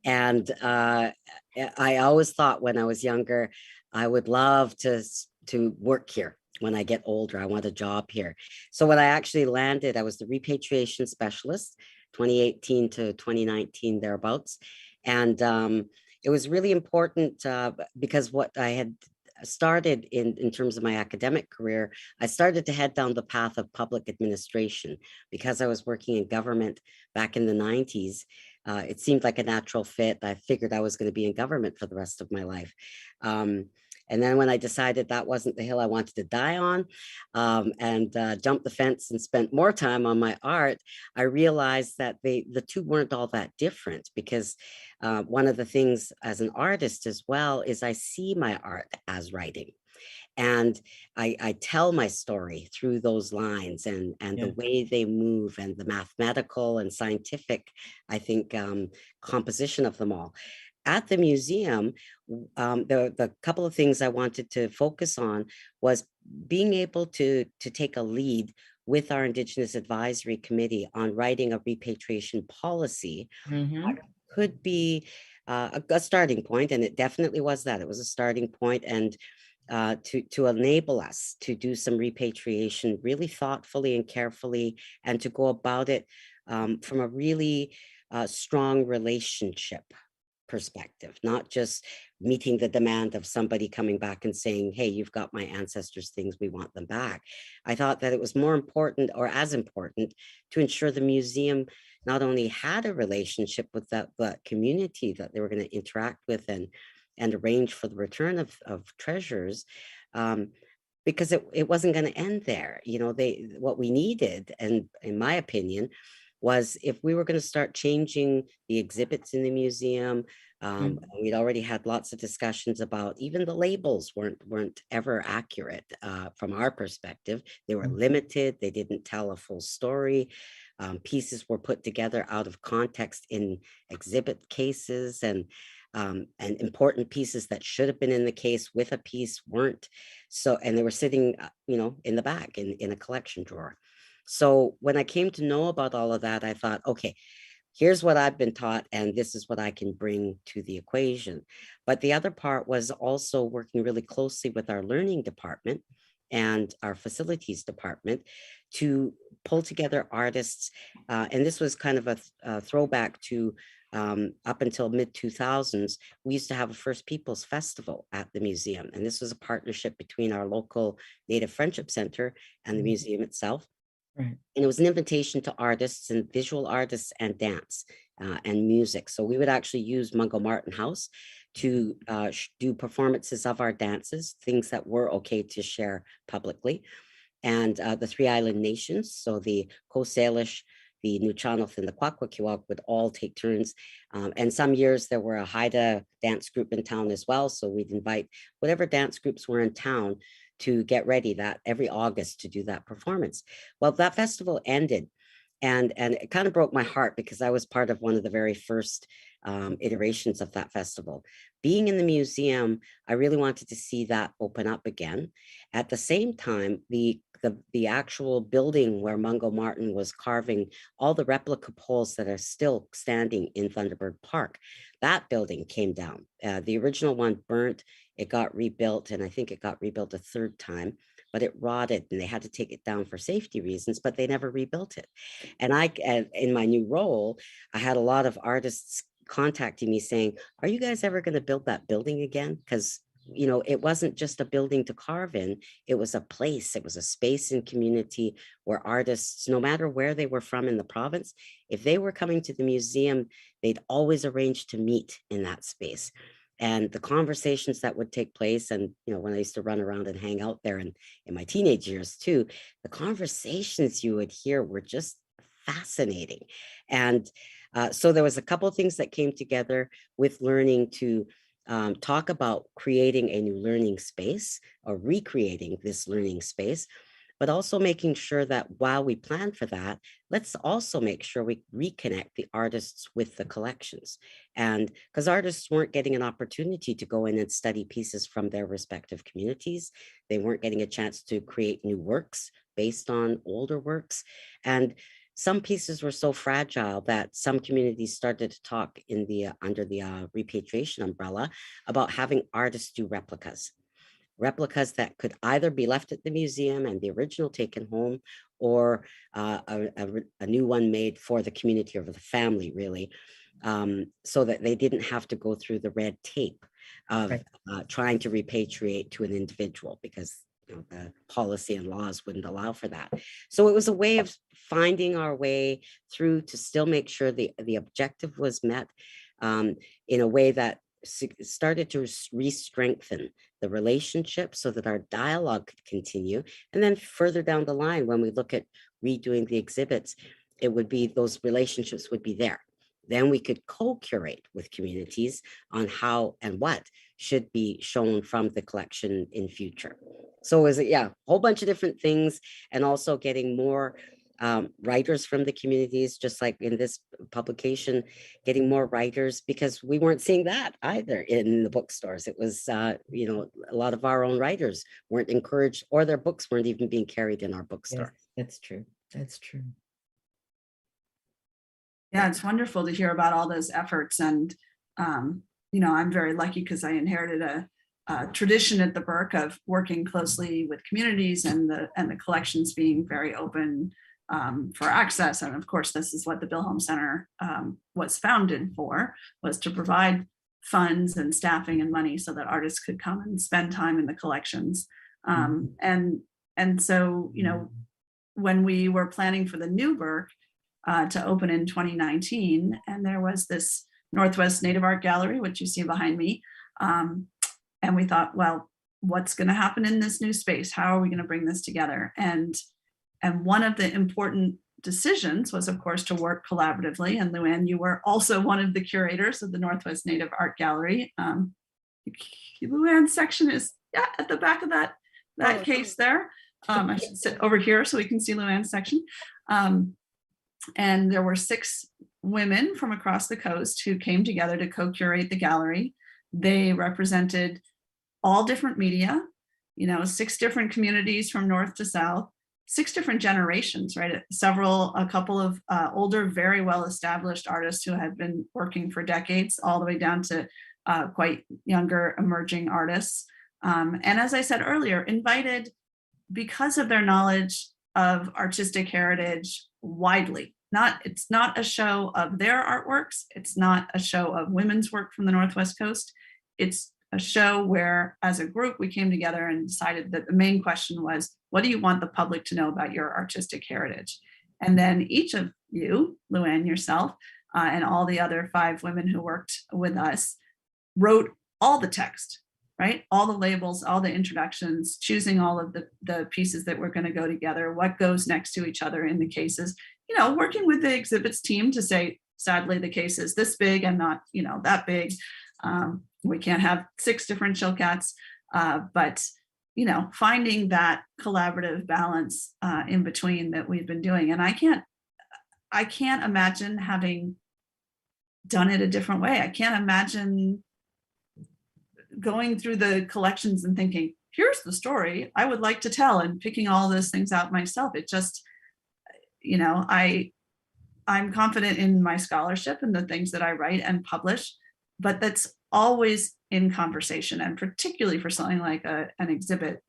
And I always thought when I was younger, I would love to work here. When I get older, I want a job here. So when I actually landed, I was the repatriation specialist, 2018 to 2019, thereabouts. And it was really important because what I had started in terms of my academic career, I started to head down the path of public administration because I was working in government back in the 90s. It seemed like a natural fit. I figured I was going to be in government for the rest of my life. And then when I decided that wasn't the hill I wanted to die on, and jumped the fence and spent more time on my art, I realized that the two weren't all that different, because one of the things as an artist as well is I see my art as writing. And I tell my story through those lines and the way they move and the mathematical and scientific, I think, composition of them all. At the museum, the couple of things I wanted to focus on was being able to take a lead with our Indigenous Advisory Committee on writing a repatriation policy. Could be a starting point, and it definitely was that. It was a starting point, and to enable us to do some repatriation really thoughtfully and carefully, and to go about it from a really strong relationship perspective, not just meeting the demand of somebody coming back and saying, hey, you've got my ancestors' things, we want them back. I thought that it was more important, or as important, to ensure the museum not only had a relationship with that community that they were going to interact with and arrange for the return of treasures, because it wasn't going to end there. You know, what we needed, and in my opinion, was if we were going to start changing the exhibits in the museum. We'd already had lots of discussions about even the labels weren't ever accurate from our perspective. They were limited. They didn't tell a full story. Pieces were put together out of context in exhibit cases, and important pieces that should have been in the case with a piece weren't. So, and they were sitting, you know, in the back in a collection drawer. So when I came to know about all of that, I thought, okay, here's what I've been taught, and this is what I can bring to the equation. But the other part was also working really closely with our learning department and our facilities department to pull together artists. And this was kind of a throwback to up until mid 2000s, we used to have a First Peoples Festival at the museum. And this was a partnership between our local Native Friendship Center and the museum itself. Right. And it was an invitation to artists and visual artists and dance and music. So we would actually use Mungo Martin House to do performances of our dances, things that were okay to share publicly. And the Three Island Nations, so the Coast Salish, the Nuu-chah-nulth, and the Kwakwaka'wakw would all take turns. And some years there were a Haida dance group in town as well. So we'd invite whatever dance groups were in town to get ready that every August to do that performance. Well, that festival ended, and it kind of broke my heart because I was part of one of the very first iterations of that festival. Being in the museum, I really wanted to see that open up again. At the same time, the actual building where Mungo Martin was carving all the replica poles that are still standing in Thunderbird Park, that building came down. The original one burnt. It got rebuilt, and I think it got rebuilt a third time, but it rotted and they had to take it down for safety reasons, but they never rebuilt it. And in my new role, I had a lot of artists contacting me saying, are you guys ever going to build that building again? Because, you know, it wasn't just a building to carve in, it was a place, it was a space and community where artists, no matter where they were from in the province, if they were coming to the museum, they'd always arrange to meet in that space. And the conversations that would take place, and, you know, when I used to run around and hang out there, and in my teenage years too, the conversations you would hear were just fascinating. And so there was a couple of things that came together with learning to talk about creating a new learning space or recreating this learning space, but also making sure that while we plan for that, let's also make sure we reconnect the artists with the collections. And because artists weren't getting an opportunity to go in and study pieces from their respective communities, they weren't getting a chance to create new works based on older works. And some pieces were so fragile that some communities started to talk in the under the repatriation umbrella about having artists do replicas that could either be left at the museum and the original taken home, or a new one made for the community or the family, really, so that they didn't have to go through the red tape of trying to repatriate to an individual, because the policy and laws wouldn't allow for that. So it was a way of finding our way through to still make sure the objective was met in a way that started to re-strengthen the relationship so that our dialogue could continue. And then further down the line, when we look at redoing the exhibits, it would be those relationships would be there. Then we could co-curate with communities on how and what should be shown from the collection in future. So is it, a whole bunch of different things, and also getting more writers from the communities, just like in this publication, getting more writers, because we weren't seeing that either in the bookstores. It was, a lot of our own writers weren't encouraged, or their books weren't even being carried in our bookstore. Yes, that's true. That's true. Yeah, it's wonderful to hear about all those efforts. And, I'm very lucky because I inherited a tradition at the Burke of working closely with communities and the collections being very open for access. And of course, this is what the Bill Holmes Center was founded for, was to provide funds and staffing and money so that artists could come and spend time in the collections. And so, when we were planning for the new Burke to open in 2019, and there was this Northwest Native Art Gallery, which you see behind me, And we thought, well, what's going to happen in this new space? How are we going to bring this together? And one of the important decisions was, of course, to work collaboratively. And Luann, you were also one of the curators of the Northwest Native Art Gallery. Luann's section is at the back of that case there. I should sit over here so we can see Luann's section. And there were 6 women from across the coast who came together to co-curate the gallery. They represented all different media, 6 different communities from north to south, 6 different generations, right? A couple of older, very well-established artists who had been working for decades, all the way down to quite younger emerging artists. And as I said earlier, invited because of their knowledge of artistic heritage widely. It's not a show of their artworks. It's not a show of women's work from the Northwest Coast. It's a show where, as a group, we came together and decided that the main question was, what do you want the public to know about your artistic heritage? And then each of you, Luann, yourself, and all the other 5 women who worked with us, wrote all the text, right? All the labels, all the introductions, choosing all of the pieces that were going to go together, what goes next to each other in the cases, working with the exhibits team to say, sadly, the case is this big and not, that big. We can't have 6 different Chilcats, but, finding that collaborative balance in between that we've been doing. And I can't imagine having done it a different way. I can't imagine going through the collections and thinking, here's the story I would like to tell, and picking all those things out myself. It just, I'm confident in my scholarship and the things that I write and publish, but that's always in conversation, and particularly for something like an exhibit,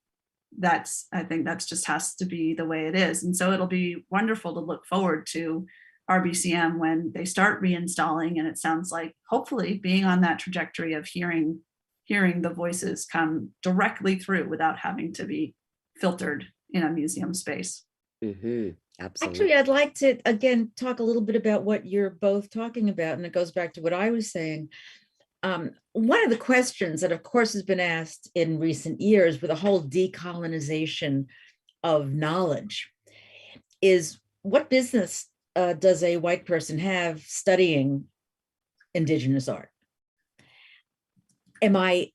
I think that's just has to be the way it is. And so it'll be wonderful to look forward to RBCM when they start reinstalling, and it sounds like hopefully being on that trajectory of hearing the voices come directly through without having to be filtered in a museum space. Mm-hmm. Absolutely. Actually, I'd like to, again, talk a little bit about what you're both talking about, and it goes back to what I was saying. One of the questions that, of course, has been asked in recent years with the whole decolonization of knowledge is, what business does a white person have studying Indigenous art? Can I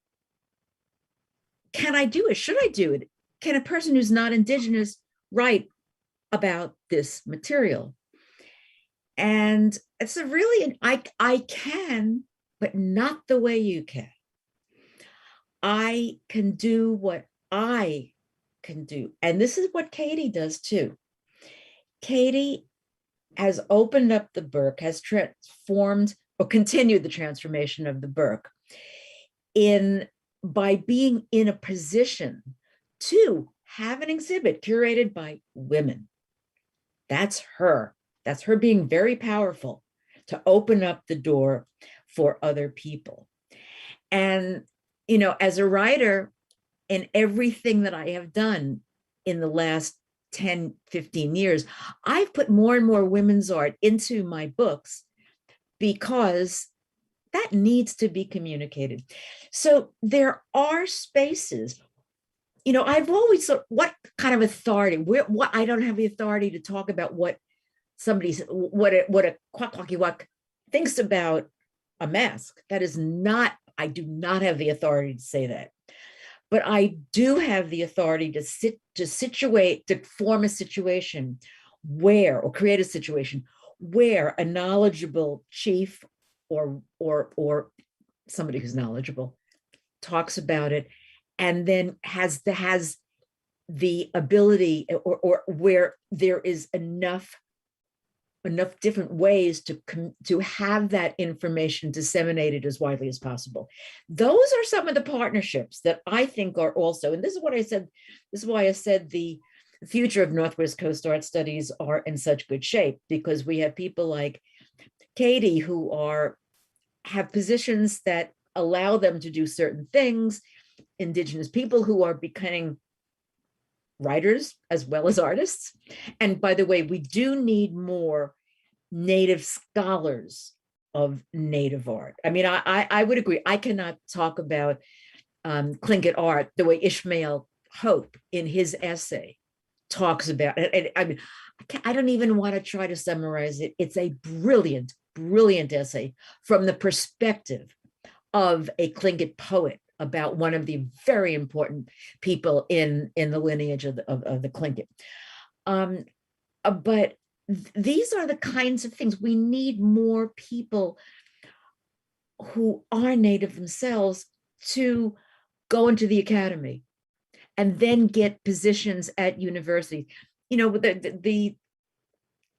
do it? Should I do it? Can a person who's not Indigenous write about this material? And it's a really, I can, but not the way you can. I can do what I can do. And this is what Katie does too. Katie has opened up the Burke, has transformed or continued the transformation of the Burke by being in a position to have an exhibit curated by women. That's her being very powerful to open up the door for other people. And, as a writer, in everything that I have done in the last 10, 15 years, I've put more and more women's art into my books because that needs to be communicated. So there are spaces, I've always thought, what kind of authority, I don't have the authority to talk about what a Kwakwaka'wakw thinks about a mask. That is not, I do not have the authority to say that. But I do have the authority to form a situation or create a situation where a knowledgeable chief or somebody who's knowledgeable talks about it, and then has the ability, or where there is enough different ways to have that information disseminated as widely as possible. Those are some of the partnerships that I think are also, and this is what I said, this is why I said the future of Northwest Coast art studies are in such good shape, because we have people like Katie who have positions that allow them to do certain things, Indigenous people who are becoming writers as well as artists. And by the way, we do need more Native scholars of Native art. I mean, I would agree. I cannot talk about Tlingit art the way Ishmael Hope in his essay talks about it. I mean, I don't even want to try to summarize it. It's a brilliant, brilliant essay from the perspective of a Tlingit poet about one of the very important people in the lineage of the Tlingit. But these are the kinds of things we need more people who are Native themselves to go into the academy and then get positions at universities. You know,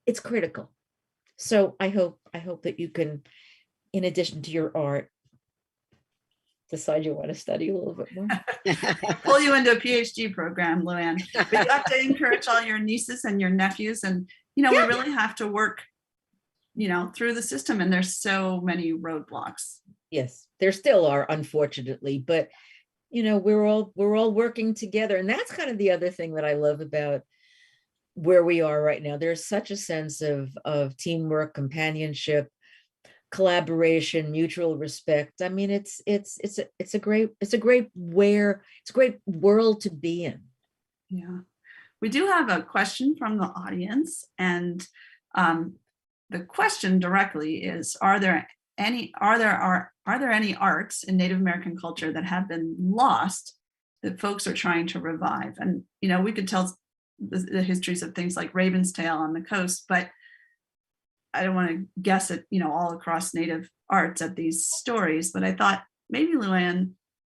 it's critical. So I hope that you can, in addition to your art, decide you want to study a little bit more. Pull you into a PhD program, Luann. But you have to encourage all your nieces and your nephews, and we really have to work, through the system. And there's so many roadblocks. Yes, there still are, unfortunately, but we're all working together, and that's kind of the other thing that I love about where we are right now. There's such a sense of teamwork, companionship, collaboration, mutual respect. I mean, it's a great world to be in. Yeah, we do have a question from the audience, and the question directly is: Are there any arts in Native American culture that have been lost that folks are trying to revive? And we could tell the histories of things like Raven's Tail on the coast, but I don't want to guess it, all across Native arts at these stories. But I thought maybe, Luann,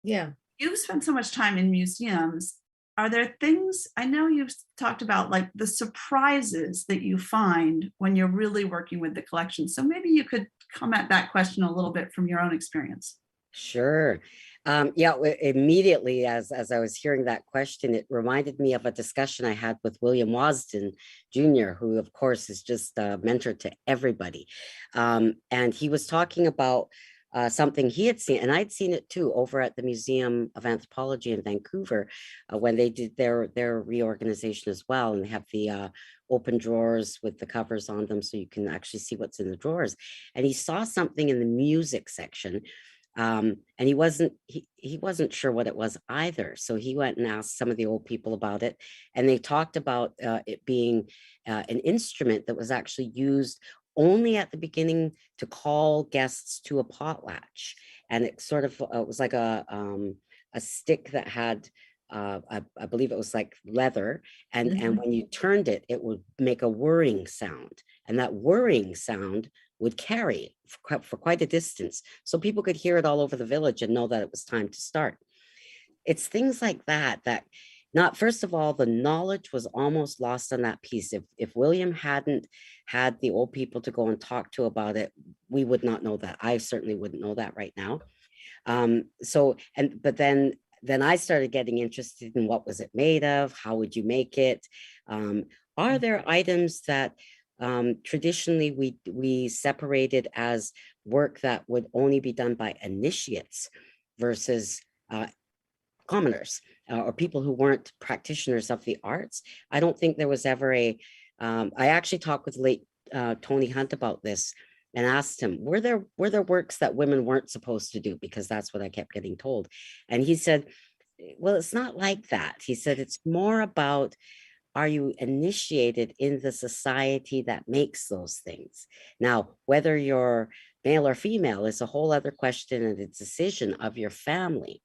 you've spent so much time in museums. Are there things, I know you've talked about like the surprises that you find when you're really working with the collection. So maybe you could come at that question a little bit from your own experience. Sure. Immediately as I was hearing that question, it reminded me of a discussion I had with William Wasden Jr., who of course is just a mentor to everybody. And he was talking about something he had seen, and I'd seen it too, over at the Museum of Anthropology in Vancouver, when they did their reorganization as well. And they have the open drawers with the covers on them, so you can actually see what's in the drawers. And he saw something in the music section, and he wasn't sure what it was either. So he went and asked some of the old people about it, and they talked about it being an instrument that was actually used only at the beginning to call guests to a potlatch. And it sort of it was like a stick that had I believe it was like leather, and when you turned it, it would make a whirring sound, and that whirring sound would carry for quite a distance, so people could hear it all over the village and know that it was time to start. It's things like that not, first of all, the knowledge was almost lost on that piece. If William hadn't had the old people to go and talk to about it, we would not know that. I certainly wouldn't know that right now. But then I started getting interested in what was it made of? How would you make it? Are there items that traditionally we separated as work that would only be done by initiates versus commoners or people who weren't practitioners of the arts? I don't think there was ever I actually talked with late Tony Hunt about this and asked him, were there works that women weren't supposed to do? Because that's what I kept getting told. And he said, well, it's not like that. He said, it's more about, are you initiated in the society that makes those things? Now, whether you're male or female is a whole other question, and a decision of your family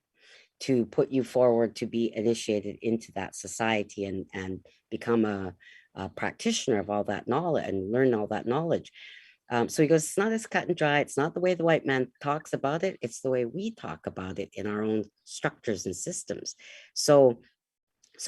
to put you forward to be initiated into that society and become a practitioner of all that knowledge and learn all that knowledge. So he goes, it's not as cut and dry. It's not the way the white man talks about it. It's the way we talk about it in our own structures and systems. So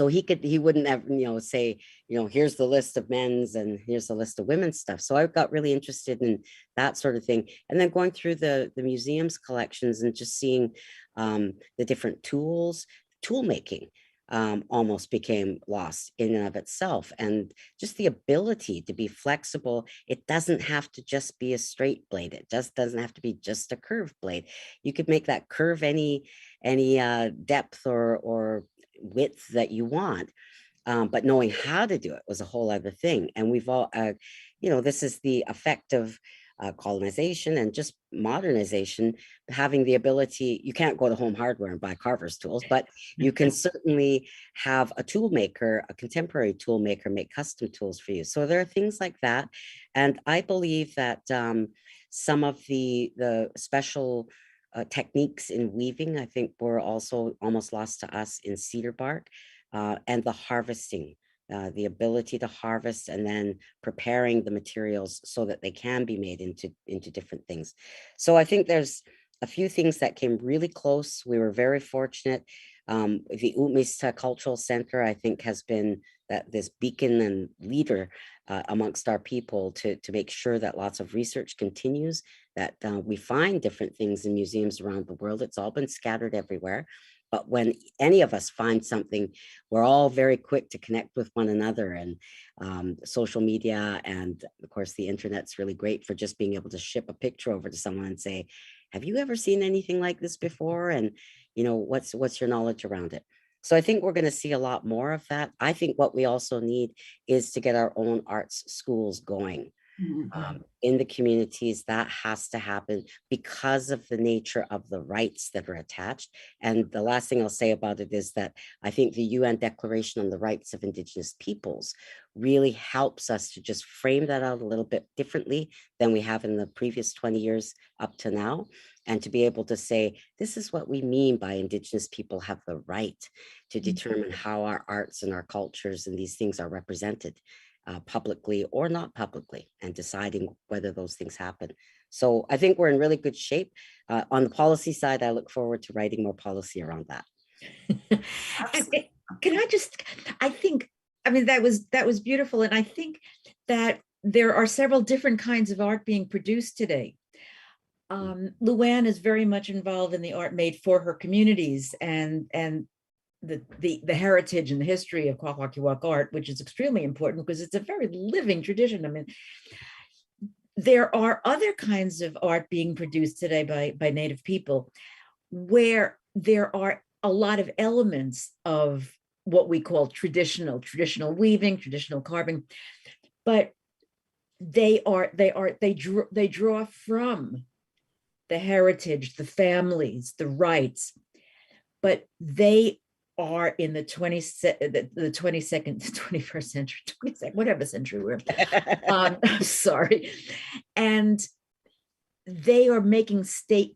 he wouldn't ever, say, here's the list of men's and here's the list of women's stuff. So I got really interested in that sort of thing. And then going through the museum's collections and just seeing the different tools, tool making almost became lost in and of itself. And just the ability to be flexible. It doesn't have to just be a straight blade. It just doesn't have to be just a curved blade. You could make that curve any depth or width that you want, but knowing how to do it was a whole other thing. And we've all this is the effect of colonization and just modernization, having the ability, you can't go to Home Hardware and buy carver's tools, but you can certainly have a tool maker, a contemporary tool maker, make custom tools for you. So there are things like that. And I believe that some of the special techniques in weaving, I think, were also almost lost to us in cedar bark, and the harvesting. The ability to harvest and then preparing the materials so that they can be made into different things. So I think there's a few things that came really close. We were very fortunate. The Uumista Cultural Center, I think, has been this beacon and leader amongst our people to make sure that lots of research continues, that we find different things in museums around the world. It's all been scattered everywhere. But when any of us find something, we're all very quick to connect with one another. And social media and, of course, the internet's really great for just being able to ship a picture over to someone and say, have you ever seen anything like this before? And, you know, what's your knowledge around it? So I think we're going to see a lot more of that. I think what we also need is to get our own arts schools going. In the communities. That has to happen because of the nature of the rights that are attached. And the last thing I'll say about it is that I think the UN Declaration on the Rights of Indigenous Peoples really helps us to just frame that out a little bit differently than we have in the previous 20 years up to now. And to be able to say, this is what we mean by Indigenous people have the right to determine how our arts and our cultures and these things are represented. Publicly or not publicly, and deciding whether those things happen. So I think we're in really good shape. On the policy side, I look forward to writing more policy around that. Can I just, I mean, that was beautiful. And I think that there are several different kinds of art being produced today. Luann is very much involved in the art made for her communities and the heritage and the history of Kwakwaka'wakw art, which is extremely important because it's a very living tradition. I mean, there are other kinds of art being produced today by Native people where there are a lot of elements of what we call traditional weaving, traditional carving, but they draw from the heritage, the families, the rights, but they are in the 21st century, whatever century we're in. Sorry. And they are making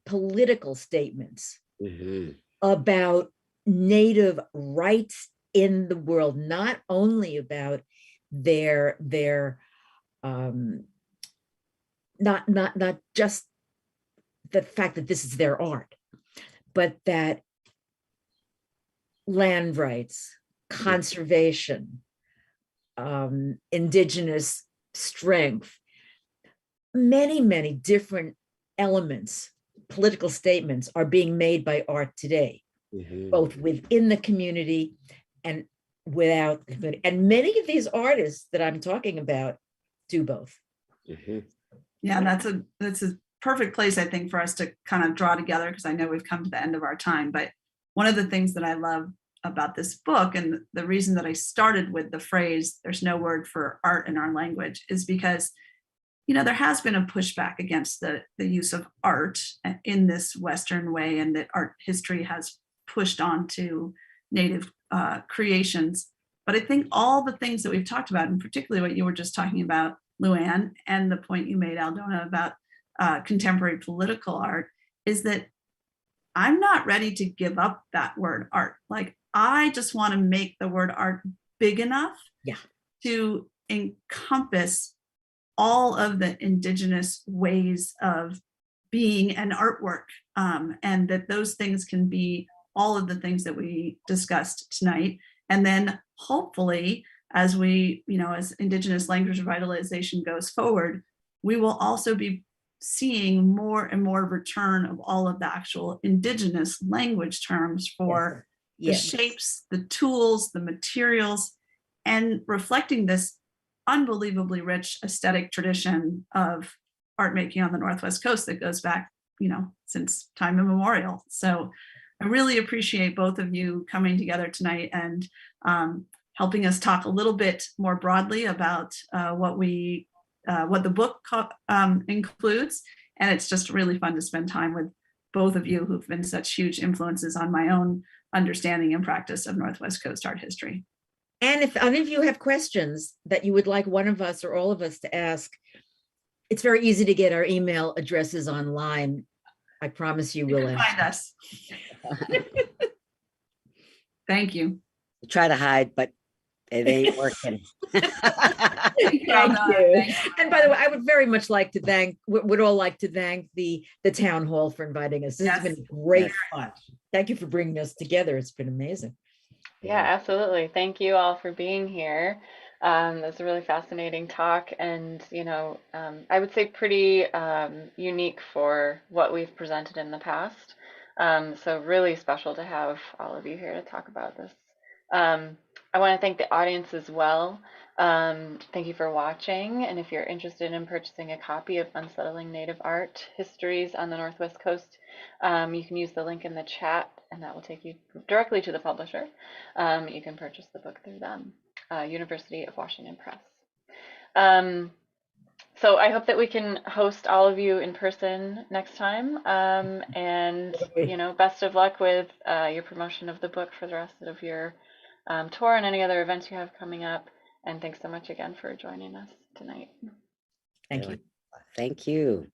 political statements about Native rights in the world, not only about their not just the fact that this is their art, but that land rights, conservation, Indigenous strength, many different elements, political statements are being made by art today, both within the community and without the community. And many of these artists that I'm talking about do both. Yeah, that's a perfect place, I think, for us to kind of draw together, because I know we've come to the end of our time. But one of the things that I love about this book, and the reason that I started with the phrase, there's no word for art in our language, is because, you know, there has been a pushback against the use of art in this Western way, and that art history has pushed on to Native creations. But I think all the things that we've talked about, and particularly what you were just talking about, Luann, and the point you made, Aldona, about contemporary political art, is that I'm not ready to give up that word art. Like, I just want to make the word art big enough to encompass all of the Indigenous ways of being an artwork, and that those things can be all of the things that we discussed tonight. And then hopefully, as we, you know, as Indigenous language revitalization goes forward, we will also be seeing more and more return of all of the actual Indigenous language terms for the shapes, the tools, the materials, and reflecting this unbelievably rich aesthetic tradition of art making on the Northwest Coast that goes back, you know, since time immemorial. So I really appreciate both of you coming together tonight and helping us talk a little bit more broadly about what we what the book includes. And it's just really fun to spend time with both of you who've been such huge influences on my own understanding and practice of Northwest Coast art history. And if any of you have questions that you would like one of us or all of us to ask, it's very easy to get our email addresses online. I promise you will Find us. Thank you. Try to hide, but it ain't working. Thank you. And by the way, I would very much like to thank, would all like to thank the town hall for inviting us. This has been great fun. Thank you for bringing us together. It's been amazing. Yeah, absolutely. Thank you all for being here. It's a really fascinating talk, and I would say pretty unique for what we've presented in the past. So really special to have all of you here to talk about this. I want to thank the audience as well. Thank you for watching, and if you're interested in purchasing a copy of Unsettling Native Art Histories on the Northwest Coast, you can use the link in the chat, and that will take you directly to the publisher. You can purchase the book through them, University of Washington Press. So I hope that we can host all of you in person next time, and best of luck with your promotion of the book for the rest of your tour and any other events you have coming up. And thanks so much again for joining us tonight. Thank you. Thank you.